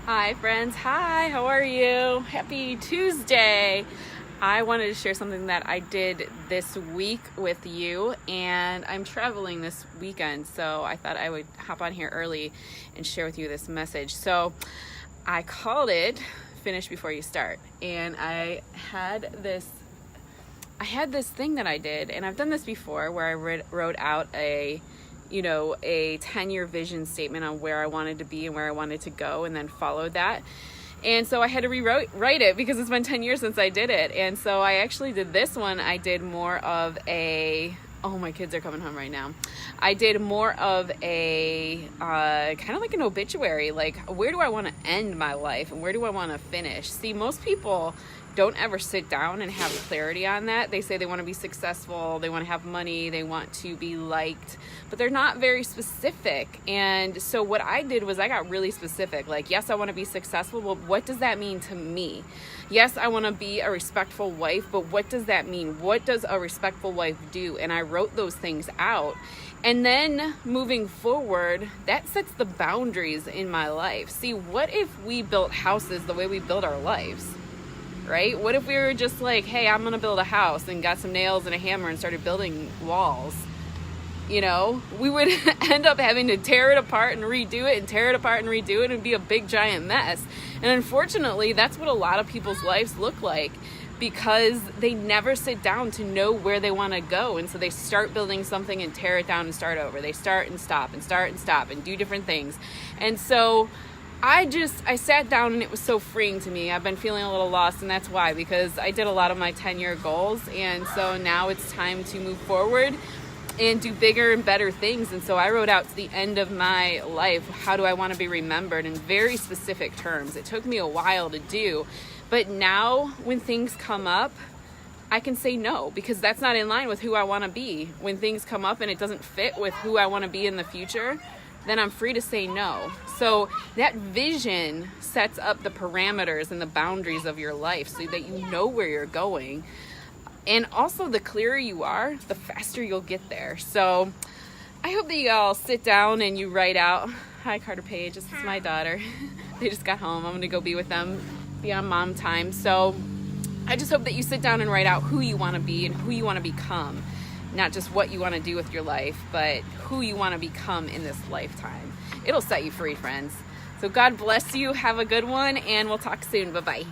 Hi friends, hi, how are you? Happy Tuesday. I wanted to share something that I did this week with you, and I'm traveling this weekend, so I thought I would hop on here early and share with you this message. So I called it Finish Before You Start, and I had this thing that I did, and I've done this before where I wrote out a 10-year vision statement on where I wanted to be and where I wanted to go, and then followed that. And so I had to rewrite it because it's been 10 years since I did it. And so I actually did this one. I did more of oh, my kids are coming home right now. I did more of a kind of like an obituary, like where do I want to end my life and where do I want to finish? See, most people don't ever sit down and have clarity on that. They say they want to be successful, they want to have money, they want to be liked, but they're not very specific. And so what I did was I got really specific. Like, yes, I want to be successful, but what does that mean to me? Yes, I want to be a respectful wife, but what does that mean? What does a respectful wife do? And I wrote those things out. And then moving forward, that sets the boundaries in my life. See, what if we built houses the way we build our lives? Right? What if we were just like, hey, I'm going to build a house, and got some nails and a hammer and started building walls? We would end up having to tear it apart and redo it and tear it apart and redo it and be a big giant mess. And unfortunately, that's what a lot of people's lives look like, because they never sit down to know where they want to go. And so they start building something and tear it down and start over. They start and stop and do different things. And so I sat down, and it was so freeing to me. I've been feeling a little lost, and that's why, because I did a lot of my 10-year goals. And so now it's time to move forward and do bigger and better things. And so I wrote out to the end of my life, how do I want to be remembered, in very specific terms. It took me a while to do, but now when things come up, I can say no, because that's not in line with who I want to be. When things come up and it doesn't fit with who I want to be in the future, then I'm free to say no. So that vision sets up the parameters and the boundaries of your life so that you know where you're going. And also, the clearer you are, the faster you'll get there. So I hope that you all sit down and you write out. Hi, Carter Page. This is my daughter. They just got home. I'm going to go be with them, be on mom time. So I just hope that you sit down and write out who you want to be and who you want to become. Not just what you want to do with your life, but who you want to become in this lifetime. It'll set you free, friends. So God bless you. Have a good one, and we'll talk soon. Bye-bye.